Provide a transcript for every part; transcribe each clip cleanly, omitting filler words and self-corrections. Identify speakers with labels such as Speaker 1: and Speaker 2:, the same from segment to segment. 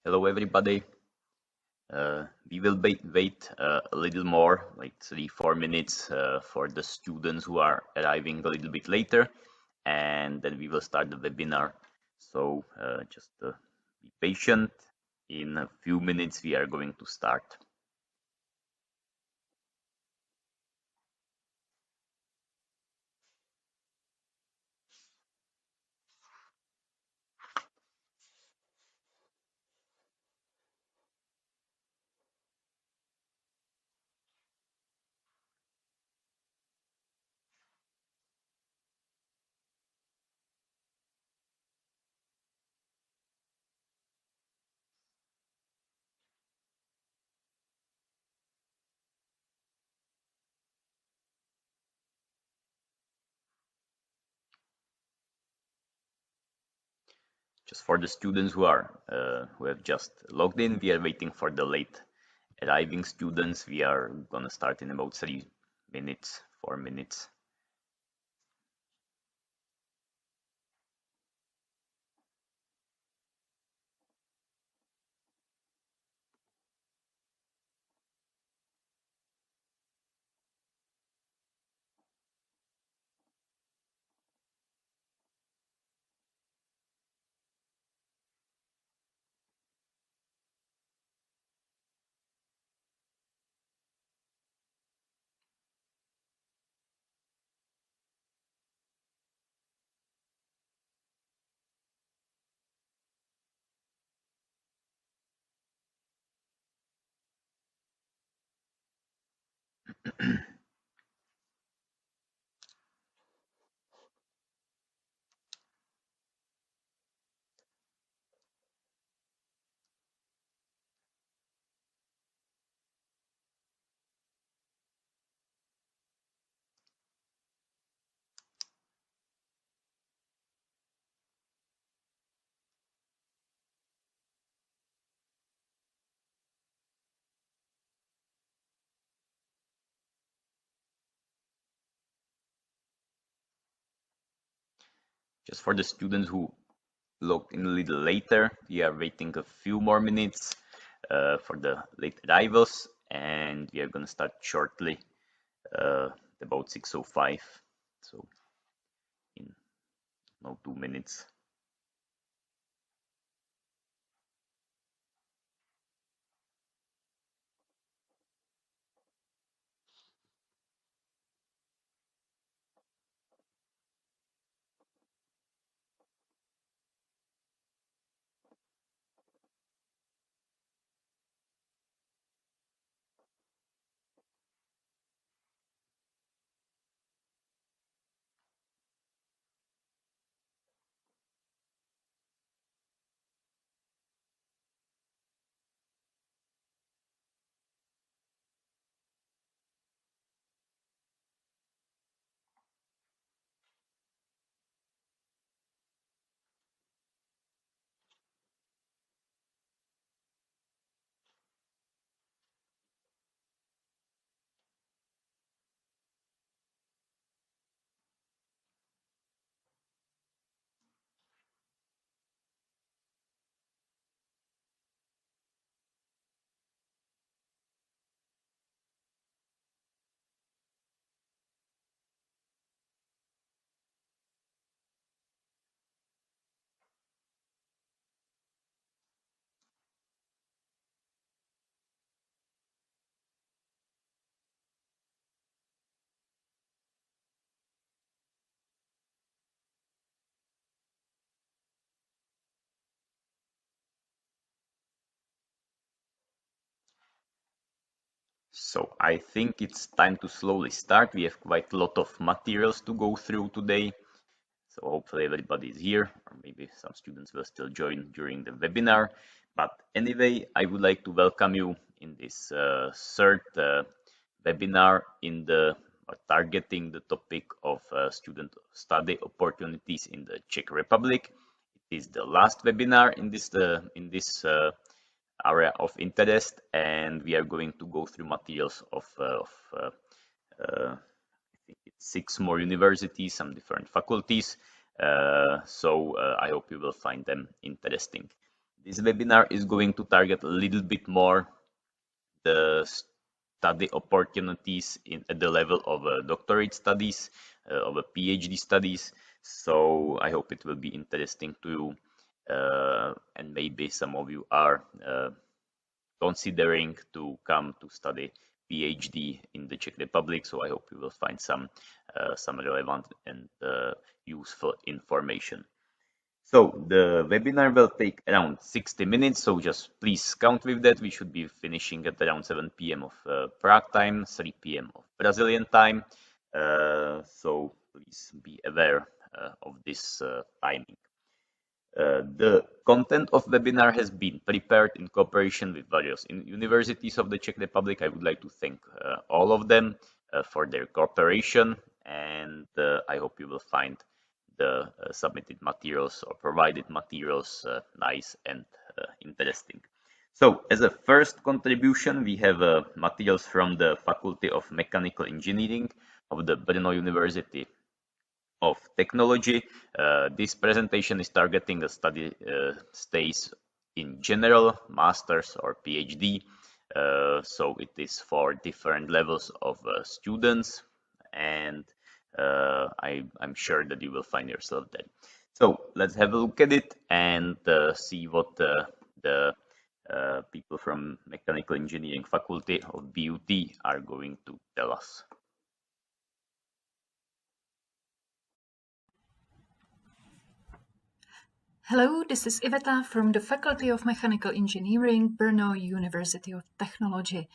Speaker 1: Hello everybody. We will wait a little more, like 3-4 minutes for the students who are arriving a little bit later, and then we will start the webinar. So just be patient. In a few minutes we are going to start. Just for the students who have just logged in, we are waiting for the late arriving students. We are gonna start in about 3 minutes, 4 minutes. Just for the students who logged in a little later, we are waiting a few more minutes for the late arrivals, and we are going to start shortly, about 6:05. So in no 2 minutes. So I think it's time to slowly start. We have quite a lot of materials to go through today. So hopefully everybody is here, or maybe some students will still join during the webinar. But anyway, I would like to welcome you in this third webinar in the targeting the topic of student study opportunities in the Czech Republic. It is the last webinar in this area of interest, and we are going to go through materials of I think it's 6 more universities, some different faculties. So I hope you will find them interesting. This webinar is going to target a little bit more the study opportunities at the level of doctorate studies, of a PhD studies. So I hope it will be interesting to you, and maybe some of you are considering to come to study PhD in the Czech Republic. So I hope you will find some relevant and useful information. So the webinar will take around 60 minutes, so just please count with that. We should be finishing at around 7 p.m. of Prague time, 3 p.m. of Brazilian time. So please be aware of this timing. The content of webinar has been prepared in cooperation with various universities of the Czech Republic. I would like to thank all of them for their cooperation, and I hope you will find the submitted materials or provided materials nice and interesting. So as a first contribution, we have materials from the Faculty of Mechanical Engineering of the Brno University of Technology. This presentation is targeting the study stays in general, master's or PhD. So it is for different levels of students, and I'm sure that you will find yourself there. So let's have a look at it and see what the people from Mechanical Engineering Faculty of BUT are going to tell us.
Speaker 2: Hello, this is Iveta from the Faculty of Mechanical Engineering, Brno, University of Technology.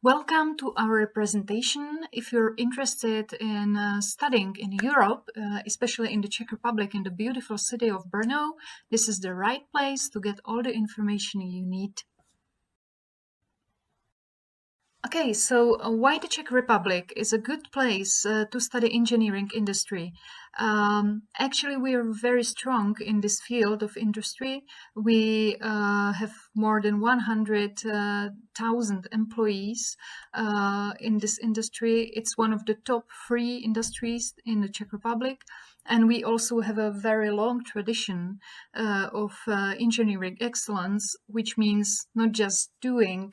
Speaker 2: Welcome to our presentation. If you're interested in studying in Europe, especially in the Czech Republic, in the beautiful city of Brno, this is the right place to get all the information you need. Okay, so why the Czech Republic is a good place to study engineering industry? Actually, we are very strong in this field of industry. We have more than 100,000 employees in this industry. It's one of the top 3 industries in the Czech Republic. And we also have a very long tradition of engineering excellence, which means not just doing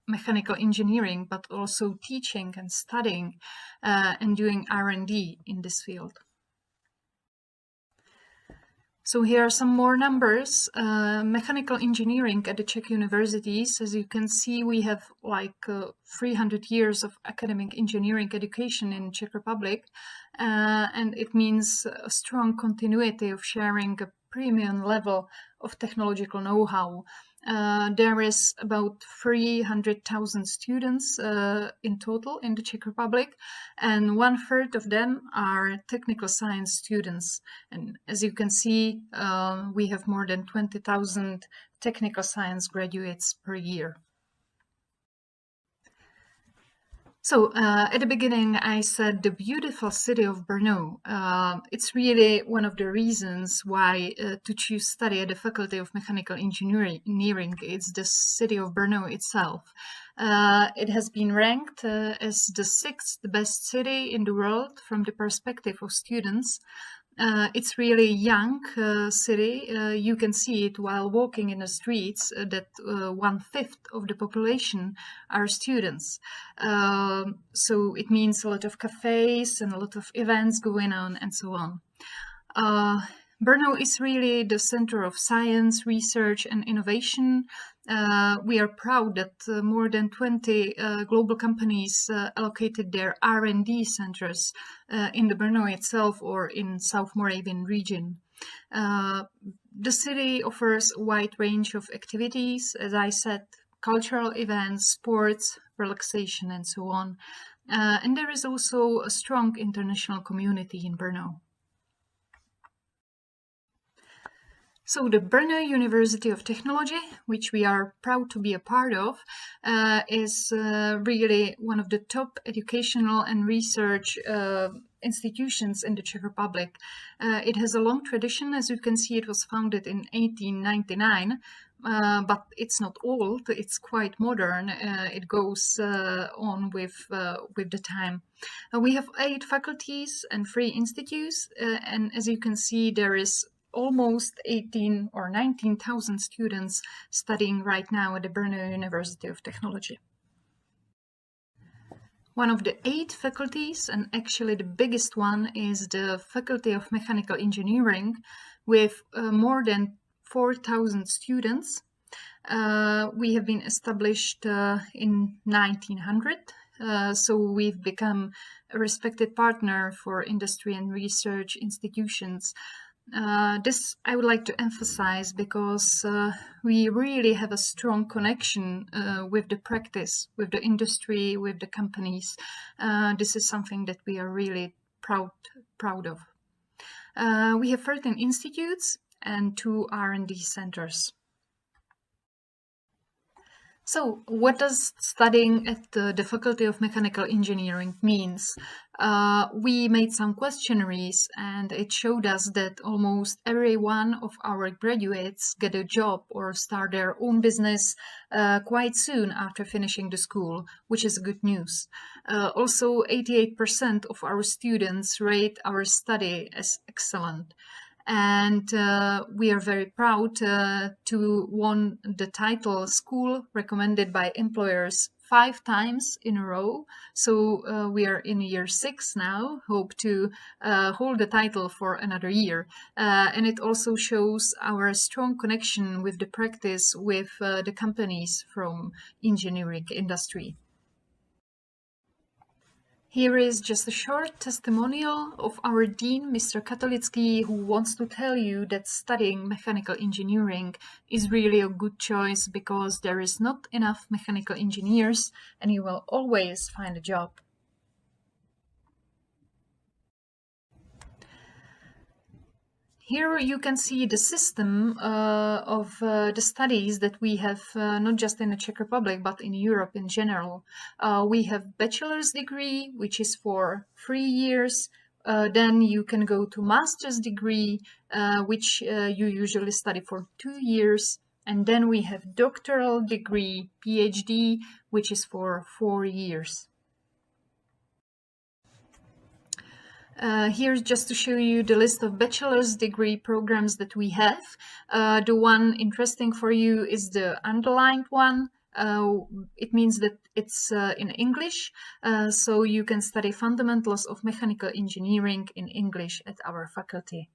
Speaker 2: mechanical engineering, but also teaching and studying and doing R&D in this field. So here are some more numbers. Mechanical engineering at the Czech universities, as you can see, we have like 300 years of academic engineering education in Czech Republic, and it means a strong continuity of sharing a premium level of technological know-how. There is about 300,000 students in total in the Czech Republic, and 1/3 of them are technical science students. And as you can see, we have more than 20,000 technical science graduates per year. So at the beginning, I said the beautiful city of Brno. It's really one of the reasons why to choose study at the Faculty of Mechanical Engineering. It's the city of Brno itself. It has been ranked as the 6th best city in the world from the perspective of students. It's really a young city. You can see it while walking in the streets that 1/5 of the population are students. So it means a lot of cafes and a lot of events going on and so on. Brno is really the center of science, research and innovation. We are proud that more than 20 global companies allocated their R&D centers in the Brno itself or in South Moravian region. The city offers a wide range of activities, as I said, cultural events, sports, relaxation and so on. And there is also a strong international community in Brno. So the Brno University of Technology, which we are proud to be a part of, is really one of the top educational and research institutions in the Czech Republic. It has a long tradition. As you can see, it was founded in 1899, but it's not old. It's quite modern. It goes on with the time. We have 8 faculties and 3 institutes, and as you can see, there is almost 18 or 19,000 students studying right now at the Brno University of Technology. One of the 8 faculties, and actually the biggest one, is the Faculty of Mechanical Engineering with more than 4,000 students. We have been established in 1900, so we've become a respected partner for industry and research institutions. This I would like to emphasize because we really have a strong connection with the practice, with the industry, with the companies. This is something that we are really proud of. We have 13 institutes and 2 R&D centers. So, what does studying at the Faculty of Mechanical Engineering means? We made some questionnaires and it showed us that almost every one of our graduates get a job or start their own business quite soon after finishing the school, which is good news. Also, 88% of our students rate our study as excellent. And we are very proud to won the title School Recommended by Employers 5 times in a row. So we are in year 6 now, hope to hold the title for another year. And it also shows our strong connection with the practice with the companies from engineering industry. Here is just a short testimonial of our dean, Mr. Katolický, who wants to tell you that studying mechanical engineering is really a good choice because there is not enough mechanical engineers and you will always find a job. Here you can see the system of the studies that we have, not just in the Czech Republic, but in Europe in general. We have bachelor's degree, which is for 3 years. Then you can go to master's degree, which you usually study for 2 years. And then we have doctoral degree, PhD, which is for 4 years. Here's just to show you the list of bachelor's degree programs that we have. The one interesting for you is the underlined one. It means that it's in English, so you can study fundamentals of mechanical engineering in English at our faculty.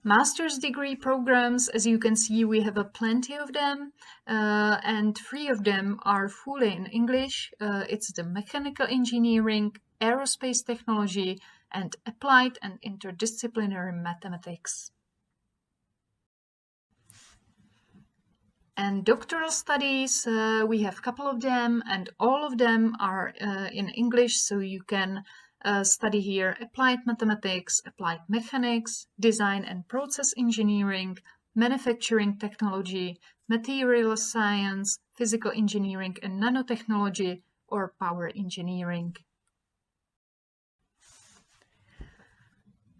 Speaker 2: Master's degree programs, as you can see, we have plenty of them, and 3 of them are fully in English. It's the mechanical engineering, aerospace technology, and applied and interdisciplinary mathematics. And doctoral studies, we have a couple of them, and all of them are in English, so you can study here applied mathematics, applied mechanics, design and process engineering, manufacturing technology, material science, physical engineering and nanotechnology, or power engineering.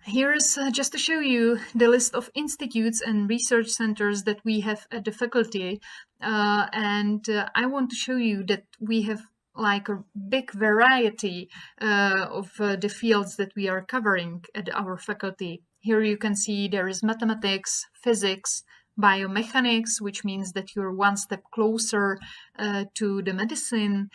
Speaker 2: Here's just to show you the list of institutes and research centers that we have at the faculty. I want to show you that we have like a big variety of the fields that we are covering at our faculty. Here you can see there is mathematics, physics, biomechanics, which means that you're one step closer to the medicine.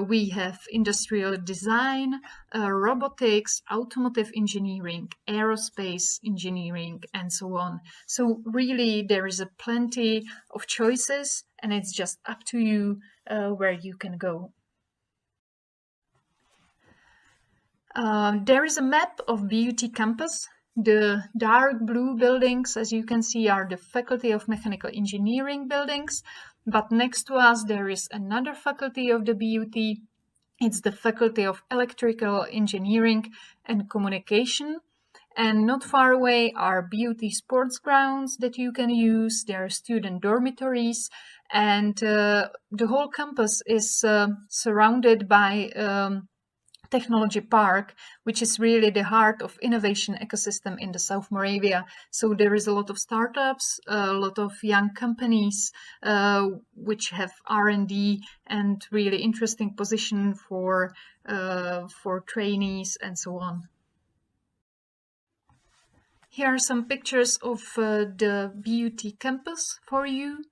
Speaker 2: We have industrial design, robotics, automotive engineering, aerospace engineering, and so on. So really there is plenty of choices, and it's just up to you where you can go. There is a map of BUT campus. The dark blue buildings, as you can see, are the Faculty of Mechanical Engineering buildings, but next to us there is another faculty of the BUT. It's the Faculty of Electrical Engineering and Communication, and not far away are BUT sports grounds that you can use. There are student dormitories, and the whole campus is surrounded by Technology Park, which is really the heart of innovation ecosystem in the South Moravia. So there is a lot of startups, a lot of young companies which have R&D and really interesting position for trainees and so on. Here are some pictures of the BUT campus for you.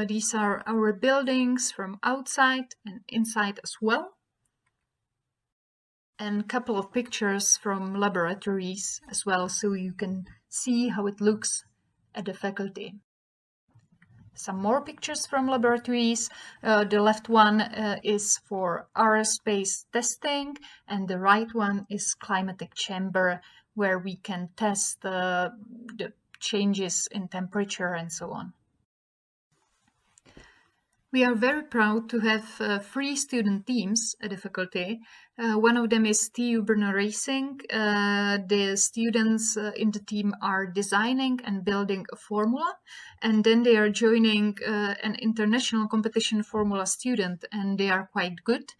Speaker 2: These are our buildings from outside and inside as well. And a couple of pictures from laboratories as well, so you can see how it looks at the faculty. Some more pictures from laboratories. The left one is for aerospace testing, and the right one is climatic chamber, where we can test the changes in temperature and so on. We are very proud to have 3 student teams at the faculty. One of them is TU Brno Racing. The students in the team are designing and building a formula, and then they are joining an international competition formula student, and they are quite good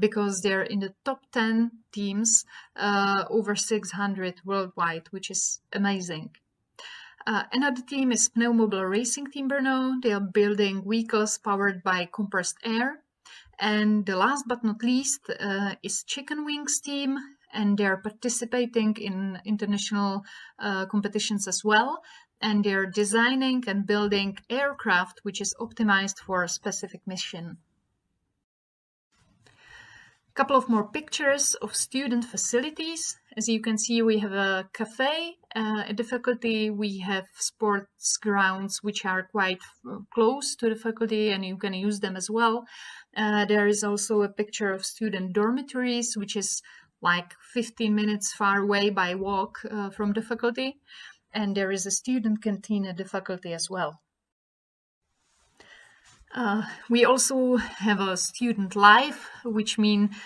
Speaker 2: because they're in the top 10 teams, over 600 worldwide, which is amazing. Another team is Snowmobile Racing Team Brno. They are building vehicles powered by compressed air. And the last but not least is Chicken Wings team, and they are participating in international competitions as well. And they are designing and building aircraft which is optimized for a specific mission. A couple of more pictures of student facilities. As you can see, we have a cafe at the faculty. We have sports grounds which are quite close to the faculty, and you can use them as well. There is also a picture of student dormitories, which is like 15 minutes far away by walk from the faculty. And there is a student canteen at the faculty as well. We also have a student life, which means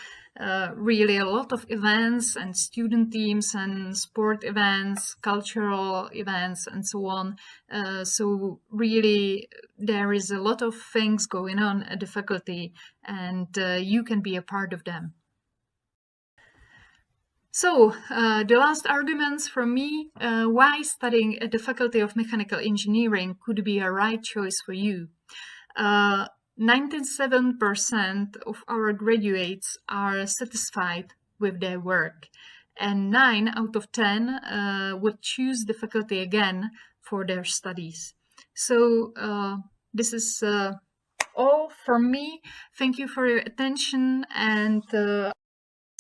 Speaker 2: really a lot of events and student teams and sport events, cultural events, and so on. So really, there is a lot of things going on at the faculty, and you can be a part of them. So, the last arguments from me, why studying at the Faculty of Mechanical Engineering could be a right choice for you. 97% of our graduates are satisfied with their work, and 9 out of 10 would choose the faculty again for their studies. So this is all from me. Thank you for your attention, and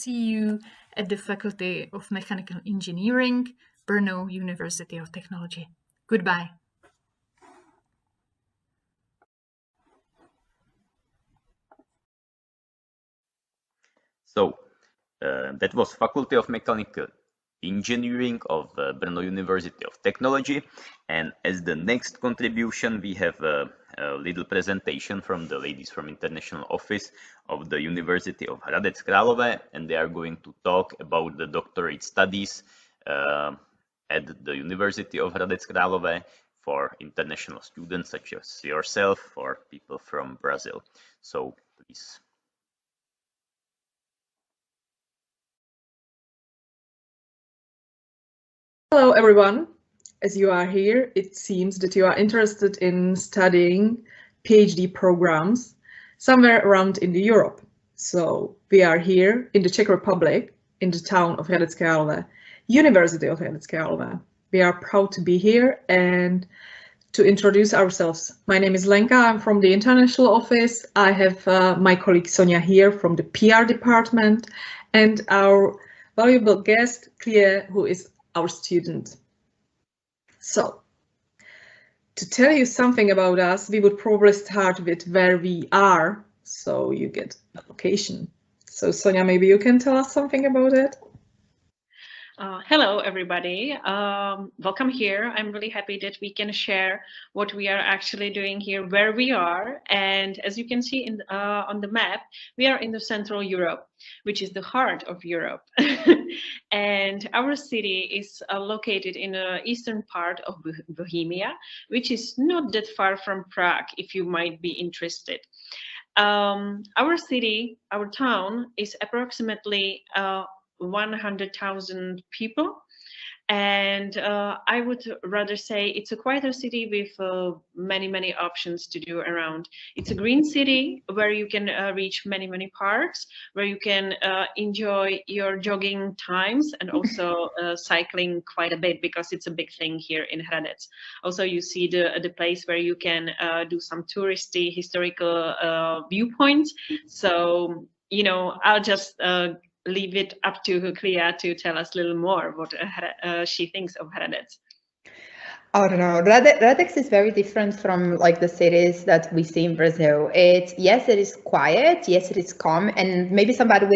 Speaker 2: see you at the Faculty of Mechanical Engineering, Brno, University of Technology. Goodbye.
Speaker 1: So that was Faculty of Mechanical Engineering of Brno University of Technology, and as the next contribution we have a little presentation from the ladies from International Office of the University of Hradec Králové, and they are going to talk about the doctorate studies at the University of Hradec Králové for international students such as yourself, or people from Brazil. So please.
Speaker 3: Hello, everyone. As you are here, it seems that you are interested in studying PhD programs somewhere around in Europe. So we are here in the Czech Republic, in the town of Hradec Králové, University of Hradec Králové. We are proud to be here and to introduce ourselves. My name is Lenka, I'm from the International Office. I have my colleague Sonia here from the PR department, and our valuable guest, Clea, who is our student. So, to tell you something about us, we would probably start with where we are, so you get the location. So Sonia, maybe you can tell us something about it?
Speaker 4: Hello, everybody. Welcome here. I'm really happy that we can share what we are actually doing here, where we are. And as you can see on the map, we are in the Central Europe, which is the heart of Europe. And our city is located in the eastern part of Bohemia, which is not that far from Prague, if you might be interested. Our city, our town, is approximately 100,000 people, And I would rather say it's a quieter city with many options to do around. It's a green city where you can reach many parks, where you can enjoy your jogging times and also cycling quite a bit, because it's a big thing here in Hradec. Also, you see the place where you can do some touristy historical viewpoints. So, you know, I'll just leave it up to Clea to tell us a little more what she thinks of Hradec.
Speaker 5: I don't know. Hradec is very different from like the cities that we see in Brazil. Yes, it is quiet. Yes, it is calm. And maybe somebody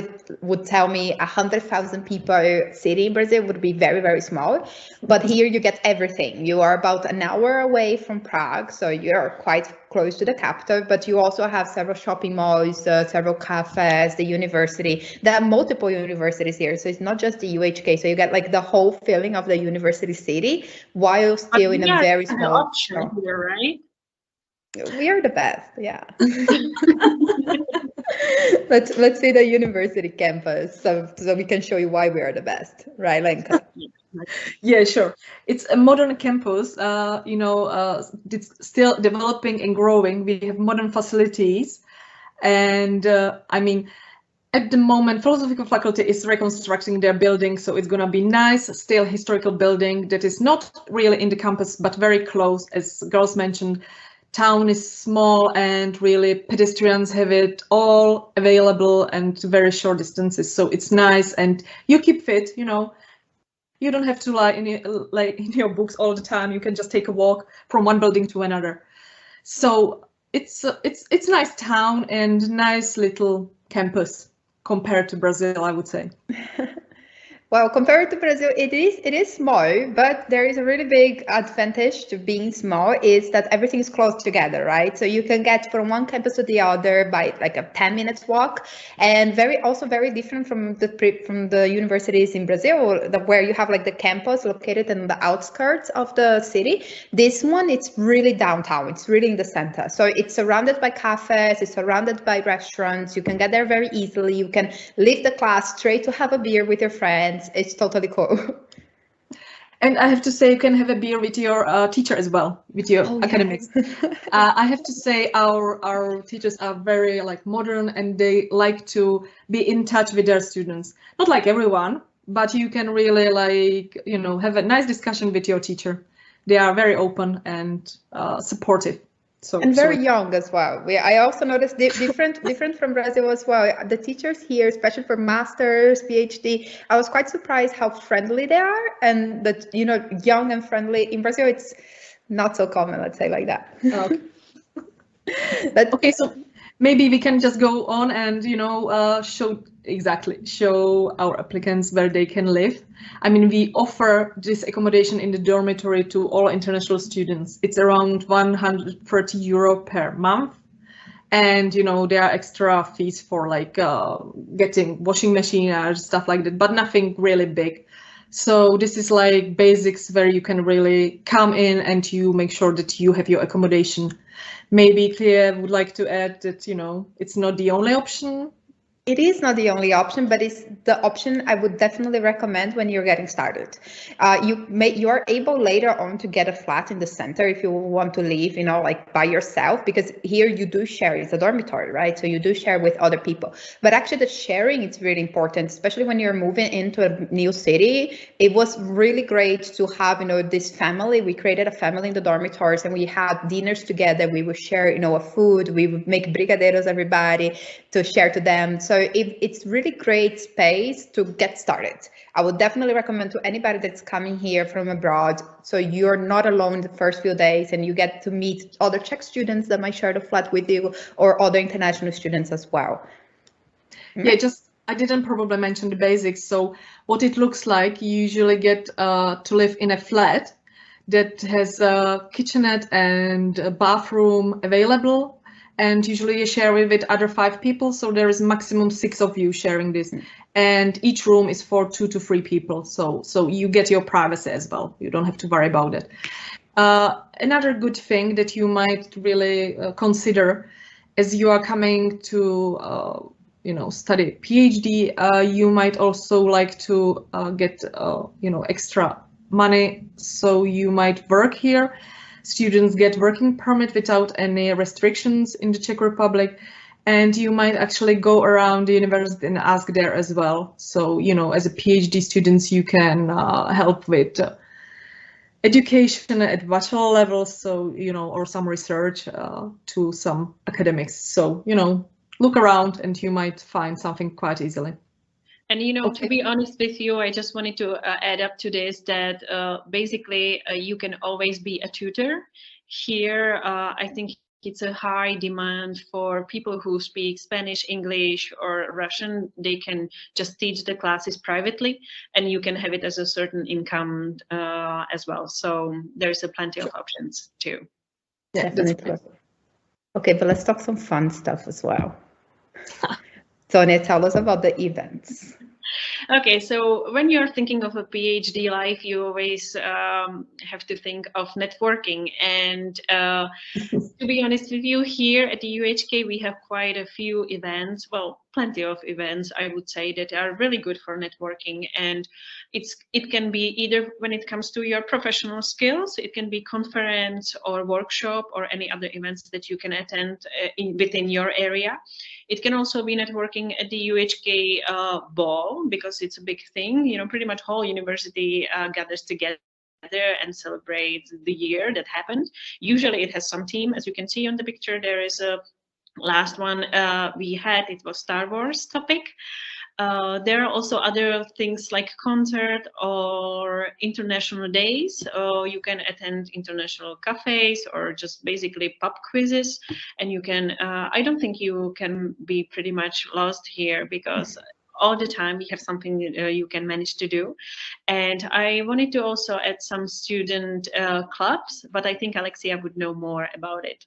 Speaker 5: would tell me 100,000 people city in Brazil would be very small. But here you get everything. You are about an hour away from Prague, so you're quite close to the capital. But you also have several shopping malls, several cafes, the university. There are multiple universities here, so it's not just the UHK. So you get like the whole feeling of the university city, while still in a very small
Speaker 4: option here, right?
Speaker 5: We are the best, yeah. let's say the university campus, so we can show you why we are the best, right, Lenka?
Speaker 3: Yeah, sure. It's a modern campus. You know, it's still developing and growing. We have modern facilities, and I mean, at the moment, philosophical faculty is reconstructing their building, so it's gonna be nice, still historical building that is not really in the campus, but very close. As girls mentioned, town is small and really pedestrians have it all available and very short distances. So it's nice, and you keep fit. You know, you don't have to lie in your books all the time. You can just take a walk from one building to another. So it's a nice town and nice little campus. Compared to Brazil, I would say.
Speaker 5: Well, compared to Brazil, it is small, but there is a really big advantage to being small is that everything is close together, right? So you can get from one campus to the other by like a 10 minutes walk, and also very different from the universities in Brazil, where you have like the campus located in the outskirts of the city. This one, it's really downtown. It's really in the center. So it's surrounded by cafes, it's surrounded by restaurants. You can get there very easily. You can leave the class straight to have a beer with your friends. It's totally cool.
Speaker 3: And I have to say, you can have a beer with your teacher as well, with your academics. Yes. I have to say, our teachers are very like modern, and they like to be in touch with their students. Not like everyone, but you can really like, you know, have a nice discussion with your teacher. They are very open and supportive.
Speaker 5: And very young as well. I also noticed different from Brazil as well. The teachers here, especially for masters, PhD, I was quite surprised how friendly they are, and that, you know, young and friendly. In Brazil, it's not so common, let's say like that.
Speaker 3: Okay. Okay, so maybe we can just go on and, you know, show our applicants where they can live. I mean, we offer this accommodation in the dormitory to all international students. It's around 130 euro per month. And, you know, there are extra fees for like getting washing machine or stuff like that, but nothing really big. So this is like basics where you can really come in and you make sure that you have your accommodation. Maybe Clea would like to add that, you know, it's not the only option.
Speaker 5: It is not the only option, but it's the option I would definitely recommend when you're getting started. You are able later on to get a flat in the center if you want to live, you know, like by yourself, because here you do share. It's a dormitory, right? So you do share with other people. But actually the sharing is really important, especially when you're moving into a new city. It was really great to have, you know, this family. We created a family in the dormitories, and we had dinners together. We would share, you know, a food. We would make brigadeiros, everybody, to share to them. So it's really great space to get started. I would definitely recommend to anybody that's coming here from abroad. So you're not alone the first few days, and you get to meet other Czech students that might share the flat with you, or other international students as well.
Speaker 3: Yeah, I didn't probably mention the basics. So what it looks like, you usually get to live in a flat that has a kitchenette and a bathroom available. And usually you share it with other 5 people, so there is maximum 6 of you sharing this. And each room is for 2 to 3 people, so you get your privacy as well. You don't have to worry about it. Another good thing that you might really consider as you are coming to you know, study PhD, you might also like to get you know, extra money, so you might work here. Students get working permit without any restrictions in the Czech Republic, and you might actually go around the university and ask there as well. So, you know, as a PhD students, you can help with education at bachelor level, so, you know, or some research to some academics. So, you know, look around and you might find something quite easily.
Speaker 4: And, you know, to be honest with you, I just wanted to add up to this that basically you can always be a tutor. Here, I think it's a high demand for people who speak Spanish, English, or Russian. They can just teach the classes privately, and you can have it as a certain income as well. So there's plenty of options too.
Speaker 5: Yeah, definitely. Okay, but let's talk some fun stuff as well. Sonia, tell us about the events.
Speaker 4: Okay, so when you're thinking of a PhD life, you always have to think of networking. And to be honest with you, here at the UHK, we have quite a few events, well, plenty of events, I would say, that are really good for networking. And it can be either when it comes to your professional skills, it can be conference or workshop or any other events that you can attend within your area. It can also be networking at the UHK ball, because it's a big thing. You know, pretty much whole university gathers together and celebrate the year that happened. Usually it has some theme. As you can see on the picture, there is a last one we had, it was Star Wars topic. There are also other things like concert or international days. You can attend international cafes or just basically pub quizzes. And you can, I don't think you can be pretty much lost here, because all the time we have something you can manage to do. And I wanted to also add some student clubs, but I think Alexia would know more about it.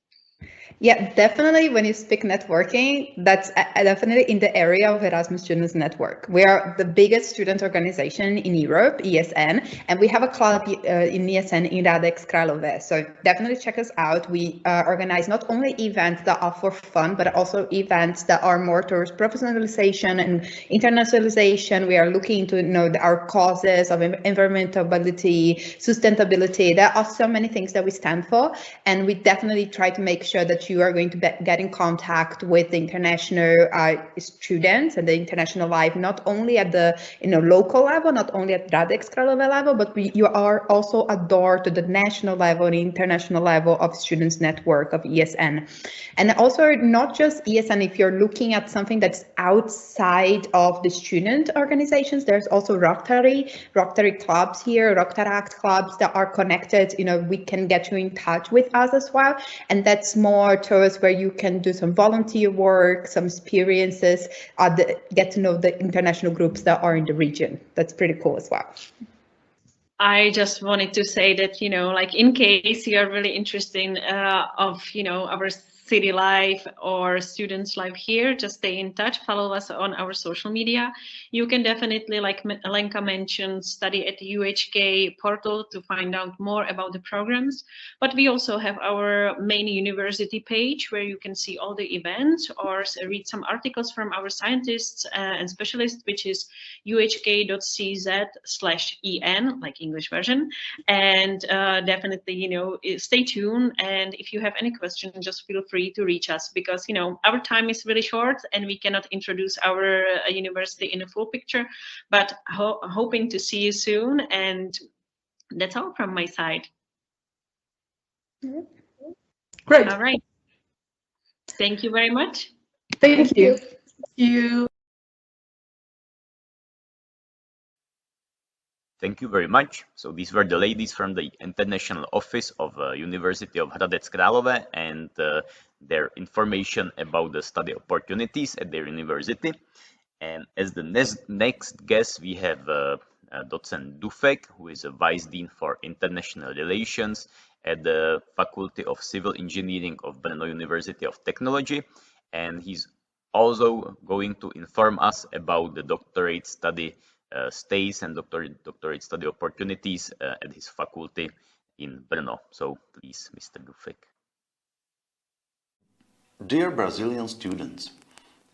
Speaker 5: Yeah, definitely. When you speak networking, that's definitely in the area of Erasmus Students Network. We are the biggest student organization in Europe, ESN, and we have a club in ESN in Hradec Králové. So definitely check us out. We organize not only events that are for fun, but also events that are more towards professionalization and internationalization. We are looking into, you know, our causes of environmentability, sustainability. There are so many things that we stand for, and we definitely try to make sure that you are going to get in contact with the international students and the international life, not only at the local level, not only at Hradec Králové level, but you are also a door to the national level and international level of Students Network of ESN. And also not just ESN, if you're looking at something that's outside of the student organizations, there's also Rotary clubs here, Rotaract clubs that are connected. You know, we can get you in touch with us as well. And that's more towards where you can do some volunteer work, some experiences, get to know the international groups that are in the region. That's pretty cool as well.
Speaker 4: I just wanted to say that, you know, like in case you are really interested of, you know, our city life or students' life here, just stay in touch, follow us on our social media. You can definitely, like Lenka mentioned, study at the UHK portal to find out more about the programs. But we also have our main university page where you can see all the events or read some articles from our scientists and specialists, which is uhk.cz/en, like English version. And definitely, you know, stay tuned. And if you have any questions, just feel free to reach us, because, you know, our time is really short and we cannot introduce our university in a full picture, but hoping to see you soon. And that's all from my side.
Speaker 3: Great.
Speaker 4: All right. Thank you very much.
Speaker 3: Thank you. Thank you.
Speaker 1: Thank you very much. So these were the ladies from the International Office of University of Hradec Králové and their information about the study opportunities at their university. And as the next guest, we have Docent Dufek, who is a Vice Dean for International Relations at the Faculty of Civil Engineering of Brno University of Technology. And he's also going to inform us about the doctorate study stays and doctorate study opportunities at his faculty in Brno. So please, Mr. Dufek.
Speaker 6: Dear Brazilian students,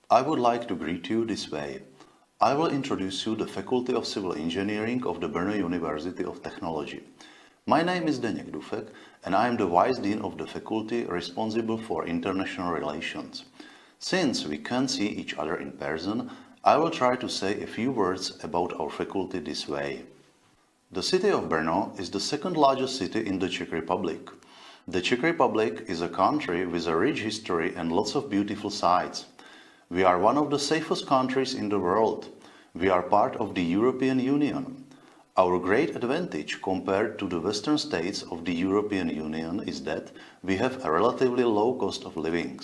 Speaker 6: I would like to greet you this way. I will introduce you the Faculty of Civil Engineering of the Brno University of Technology. My name is Deněk Dufek and I am the Vice Dean of the faculty responsible for international relations. Since we can't see each other in person, I will try to say a few words about our faculty this way. The city of Brno is the second largest city in the Czech Republic. The Czech Republic is a country with a rich history and lots of beautiful sites. We are one of the safest countries in the world. We are part of the European Union. Our great advantage compared to the Western states of the European Union is that we have a relatively low cost of living.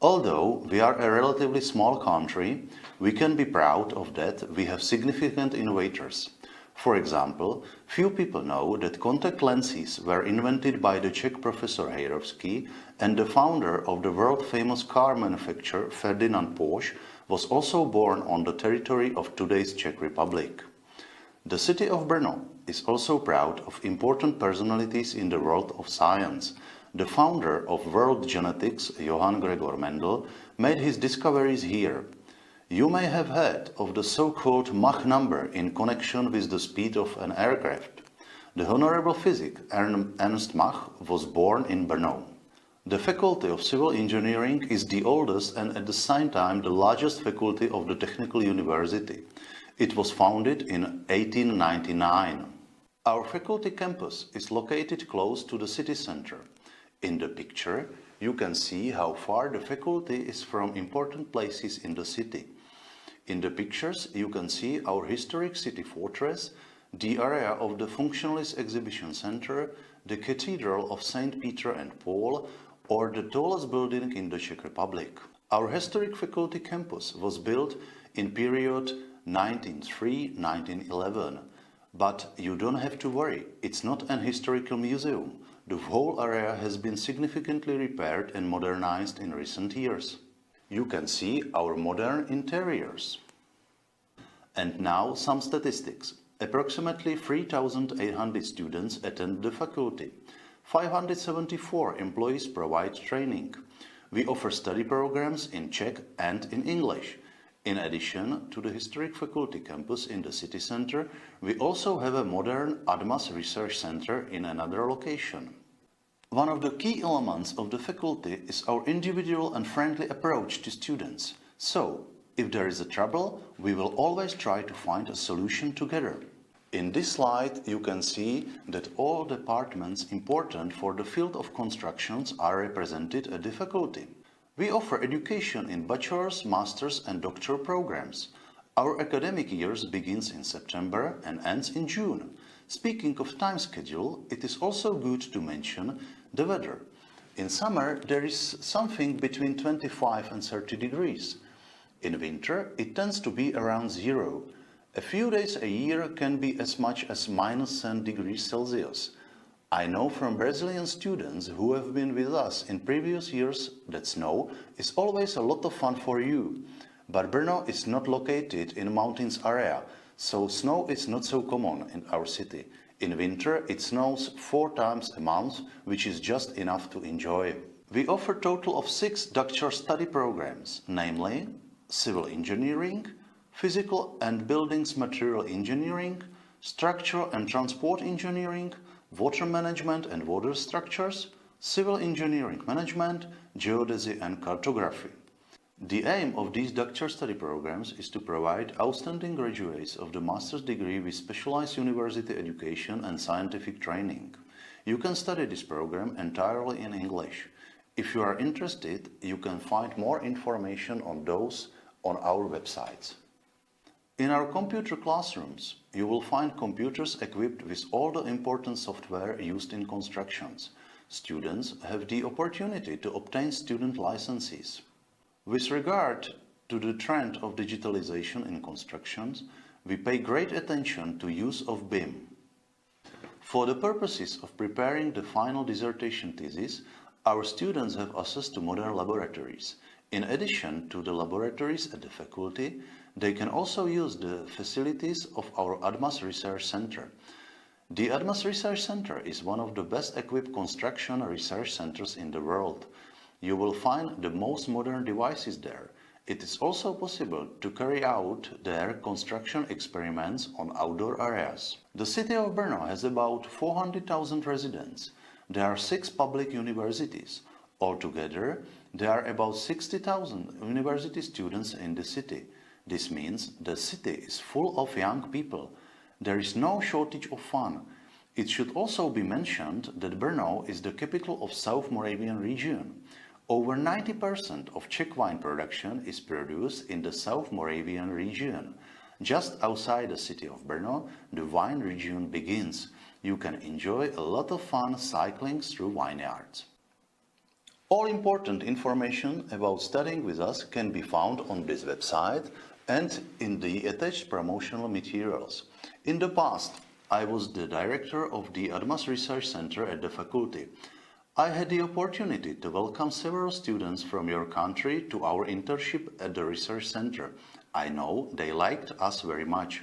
Speaker 6: Although we are a relatively small country, we can be proud of that we have significant innovators. For example, few people know that contact lenses were invented by the Czech professor Hejrovský, and the founder of the world-famous car manufacturer Ferdinand Porsche was also born on the territory of today's Czech Republic. The city of Brno is also proud of important personalities in the world of science. The founder of world genetics, Johann Gregor Mendel, made his discoveries here. You may have heard of the so-called Mach number in connection with the speed of an aircraft. The honorable physicist Ernst Mach was born in Brno. The Faculty of Civil Engineering is the oldest and at the same time the largest faculty of the Technical University. It was founded in 1899. Our faculty campus is located close to the city center. In the picture, you can see how far the faculty is from important places in the city. In the pictures, you can see our historic city fortress, the area of the Functionalist Exhibition Center, the Cathedral of St. Peter and Paul, or the tallest building in the Czech Republic. Our historic faculty campus was built in period 1903-1911. But you don't have to worry, it's not an historical museum. The whole area has been significantly repaired and modernized in recent years. You can see our modern interiors. And now some statistics. Approximately 3,800 students attend the faculty. 574 employees provide training. We offer study programs in Czech and in English. In addition to the historic faculty campus in the city center, we also have a modern ADMAS research center in another location. One of the key elements of the faculty is our individual and friendly approach to students. So, if there is a trouble, we will always try to find a solution together. In this slide, you can see that all departments important for the field of constructions are represented at the faculty. We offer education in bachelor's, master's and doctoral programs. Our academic years begins in September and ends in June. Speaking of time schedule, it is also good to mention the weather. In summer, there is something between 25 and 30 degrees. In winter, it tends to be around 0. A few days a year can be as much as -10 degrees Celsius. I know from Brazilian students who have been with us in previous years that snow is always a lot of fun for you. But Brno is not located in a mountains area, so snow is not so common in our city. In winter, it snows 4 times a month, which is just enough to enjoy. We offer a total of 6 doctoral study programs, namely Civil Engineering, Physical and Buildings Material Engineering, Structural and Transport Engineering, Water Management and Water Structures, Civil Engineering Management, Geodesy and Cartography. The aim of these doctoral study programs is to provide outstanding graduates of the master's degree with specialized university education and scientific training. You can study this program entirely in English. If you are interested, you can find more information on those on our websites. In our computer classrooms, you will find computers equipped with all the important software used in constructions. Students have the opportunity to obtain student licenses. With regard to the trend of digitalization in constructions, we pay great attention to use of BIM. For the purposes of preparing the final dissertation thesis, our students have access to modern laboratories. In addition to the laboratories at the faculty, they can also use the facilities of our ADMAS Research Center. The ADMAS Research Center is one of the best equipped construction research centers in the world. You will find the most modern devices there, It is also possible to carry out their construction experiments on outdoor areas. The city of Brno has about 400,000 residents. There are 6 public universities. Altogether, there are about 60,000 university students in the city. This means the city is full of young people. There is no shortage of fun. It should also be mentioned that Brno is the capital of South Moravian region. Over 90% of Czech wine production is produced in the South Moravian region. Just outside the city of Brno, the wine region begins. You can enjoy a lot of fun cycling through vineyards. All important information about studying with us can be found on this website and in the attached promotional materials. In the past, I was the director of the Admas Research Center at the faculty. I had the opportunity to welcome several students from your country to our internship at the research center. I know they liked us very much.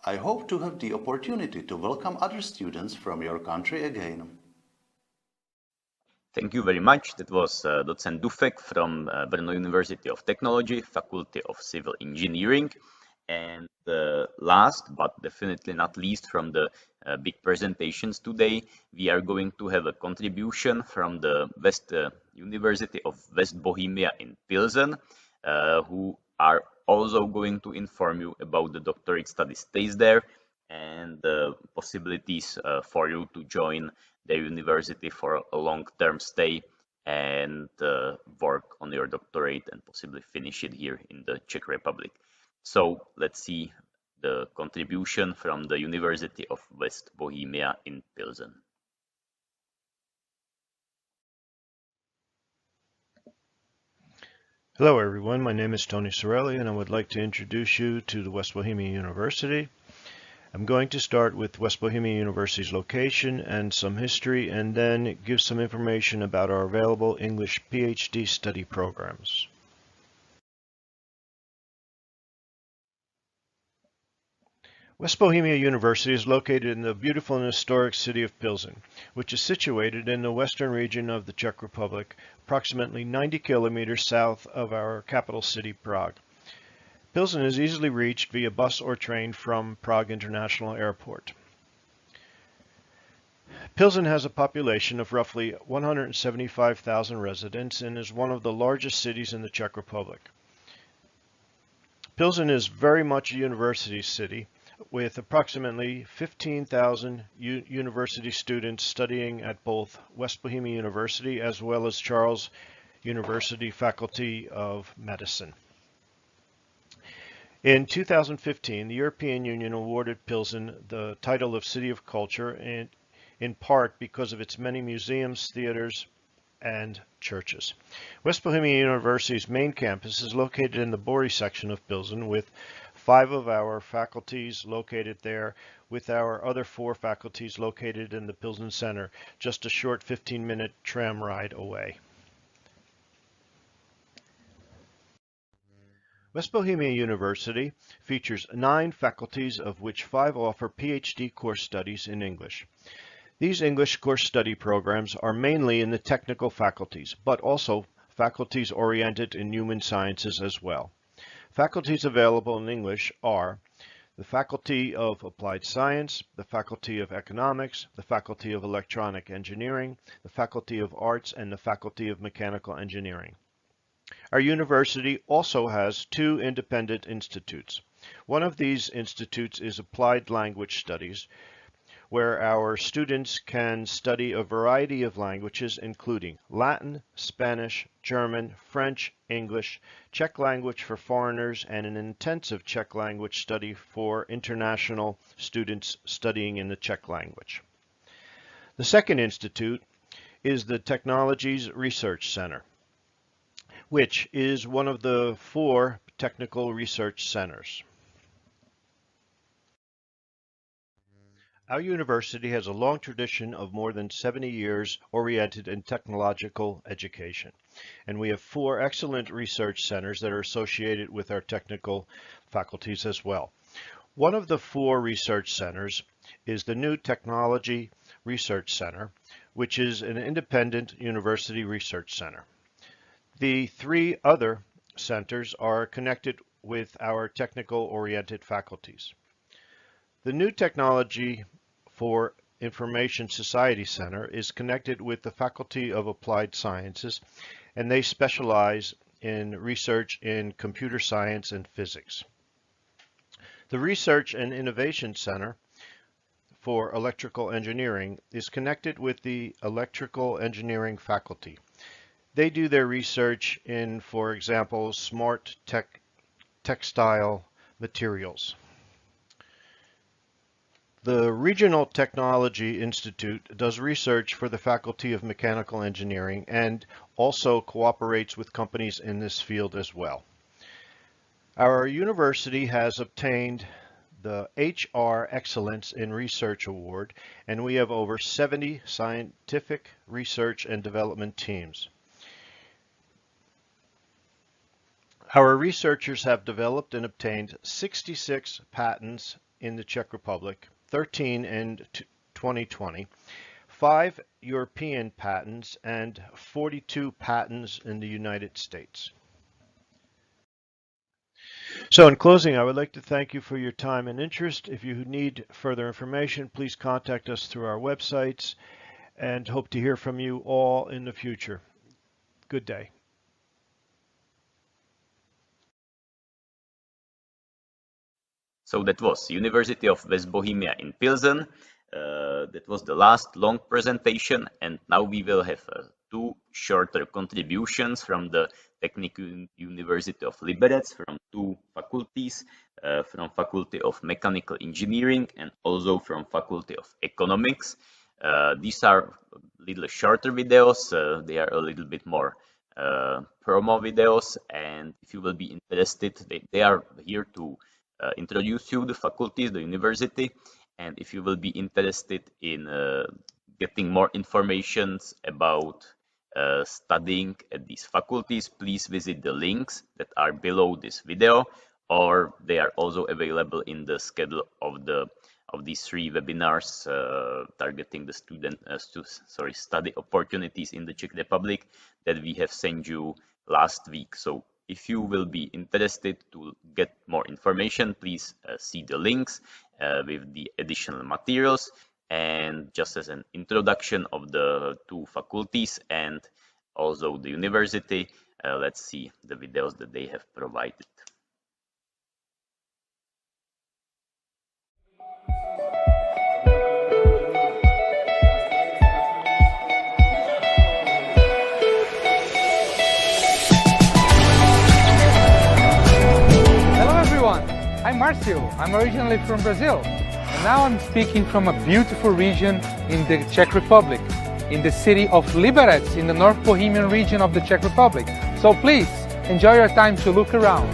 Speaker 6: I hope to have the opportunity to welcome other students from your country again.
Speaker 1: Thank you very much. That was Docent Dufek from Brno University of Technology, Faculty of Civil Engineering. And last, but definitely not least from the big presentations today, we are going to have a contribution from the University of West Bohemia in Pilsen, who are also going to inform you about the doctorate study stays there and the possibilities for you to join the university for a long-term stay and work on your doctorate and possibly finish it here in the Czech Republic. So let's see the contribution from the University of West Bohemia in Pilsen.
Speaker 7: Hello everyone, my name is Tony Sorelli and I would like to introduce you to the West Bohemia University. I'm going to start with West Bohemia University's location and some history, and then give some information about our available English PhD study programs. West Bohemia University is located in the beautiful and historic city of Pilsen, which is situated in the western region of the Czech Republic, approximately 90 kilometers south of our capital city, Prague. Pilsen is easily reached via bus or train from Prague International Airport. Pilsen has a population of roughly 175,000 residents and is one of the largest cities in the Czech Republic. Pilsen is very much a university city, with approximately 15,000 university students studying at both West Bohemia University as well as Charles University Faculty of Medicine. In 2015, the European Union awarded Pilsen the title of City of Culture, in part because of its many museums, theaters, and churches. West Bohemia University's main campus is located in the Bory section of Pilsen, with 5 of our faculties located there, with our other 4 faculties located in the Pilsen Center, just a short 15-minute tram ride away. West Bohemia University features 9 faculties, of which 5 offer PhD course studies in English. These English course study programs are mainly in the technical faculties, but also faculties oriented in human sciences as well. Faculties available in English are the Faculty of Applied Science, the Faculty of Economics, the Faculty of Electronic Engineering, the Faculty of Arts, and the Faculty of Mechanical Engineering. Our university also has 2 independent institutes. One of these institutes is Applied Language Studies, where our students can study a variety of languages, including Latin, Spanish, German, French, English, Czech language for foreigners, and an intensive Czech language study for international students studying in the Czech language. The second institute is the Technologies Research Center, which is one of the 4 technical research centers. Our university has a long tradition of more than 70 years oriented in technological education, and we have 4 excellent research centers that are associated with our technical faculties as well. One of the 4 research centers is the new Technology Research Center, which is an independent university research center. The 3 other centers are connected with our technical-oriented faculties. The New Technology for Information Society Center is connected with the Faculty of Applied Sciences, and they specialize in research in computer science and physics. The Research and Innovation Center for Electrical Engineering is connected with the Electrical Engineering faculty. They do their research in, for example, smart textile materials. The Regional Technology Institute does research for the Faculty of Mechanical Engineering and also cooperates with companies in this field as well. Our university has obtained the HR Excellence in Research Award, and we have over 70 scientific research and development teams. Our researchers have developed and obtained 66 patents in the Czech Republic, 13 in 2020, 5 European patents, and 42 patents in the United States. So in closing, I would like to thank you for your time and interest. If you need further information, please contact us through our websites, and hope to hear from you all in the future. Good day.
Speaker 1: So that was University of West Bohemia in Pilsen. That was the last long presentation, and now we will have two shorter contributions from the Technical University of Liberec, from two faculties, from Faculty of Mechanical Engineering and also from Faculty of Economics. These are a little shorter videos, they are a little bit more promo videos, and if you will be interested, they are here to introduce you the faculties, the university, and if you will be interested in getting more information about studying at these faculties, please visit the links that are below this video, or they are also available in the schedule of these 3 webinars targeting the study opportunities in the Czech Republic that we have sent you last week. So if you will be interested to get more information, please see the links with the additional materials. And just as an introduction of the 2 faculties and also the university, let's see the videos that they have provided.
Speaker 8: Hello everyone, I'm Marcio. I'm originally from Brazil. And now I'm speaking from a beautiful region in the Czech Republic, in the city of Liberec, in the North Bohemian region of the Czech Republic. So please, enjoy your time to look around.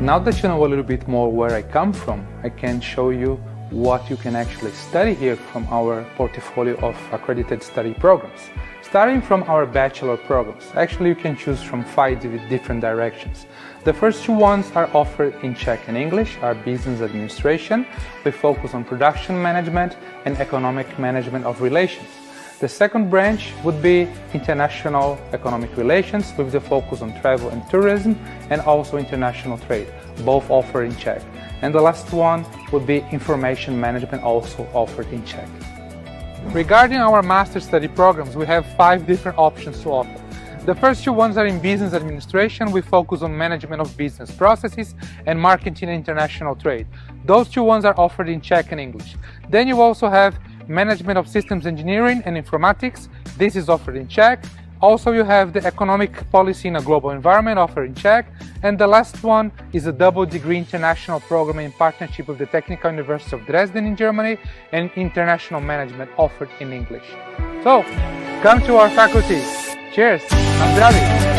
Speaker 8: Now that you know a little bit more where I come from, I can show you what you can actually study here from our portfolio of accredited study programs. Starting from our bachelor programs, actually you can choose from 5 different directions. The first 2 ones are offered in Czech and English, are business administration. We focus on production management and economic management of relations. The second branch would be international economic relations with the focus on travel and tourism and also international trade, both offered in Czech. And the last one would be information management, also offered in Czech. Regarding our master study programs, we have 5 different options to offer. The first 2 ones are in business administration. We focus on management of business processes and marketing and international trade. Those 2 ones are offered in Czech and English. Then you also have management of systems engineering and informatics. This is offered in Czech. Also you have the economic policy in a global environment offered in Czech. And the last one is a double degree international program in partnership with the Technical University of Dresden in Germany and international management offered in English. So come to our faculty. Cheers, I'm Zdraví.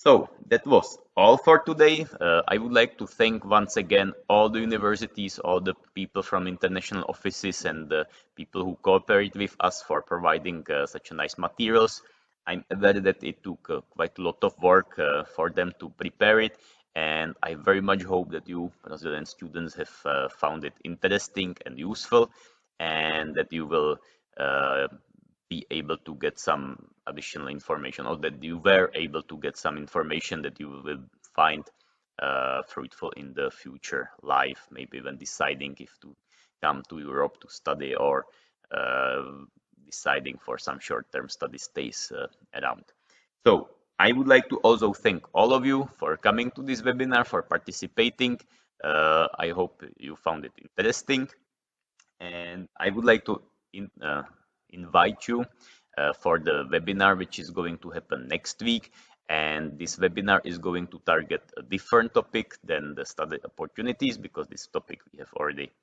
Speaker 1: So that was all for today. I would like to thank once again all the universities, all the people from international offices and the people who cooperate with us for providing such nice materials. I'm aware that it took quite a lot of work for them to prepare it, and I very much hope that you Brazilian students have found it interesting and useful, and that you will be able to get some additional information, or that you were able to get some information that you will find fruitful in the future life, maybe when deciding if to come to Europe to study or deciding for some short-term study stays around. So I would like to also thank all of you for coming to this webinar, for participating. I hope you found it interesting, and I would like to invite you for the webinar which is going to happen next week. And this webinar is going to target a different topic than the study opportunities, because this topic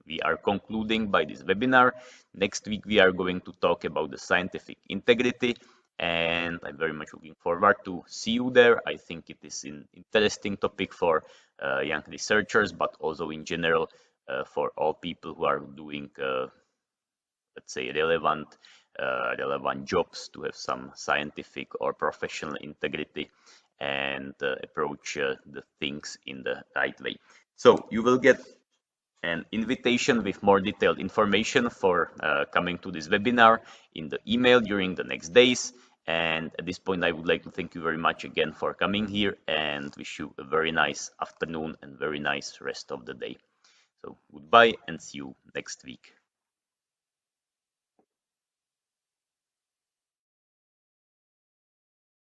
Speaker 1: we are concluding by this webinar. Next week we are going to talk about the scientific integrity, and I'm very much looking forward to see you there. I think it is an interesting topic for young researchers, but also in general for all people who are doing let's say relevant jobs, to have some scientific or professional integrity and approach the things in the right way. So you will get an invitation with more detailed information for coming to this webinar in the email during the next days. And at this point, I would like to thank you very much again for coming here, and wish you a very nice afternoon and very nice rest of the day. So goodbye and see you next week.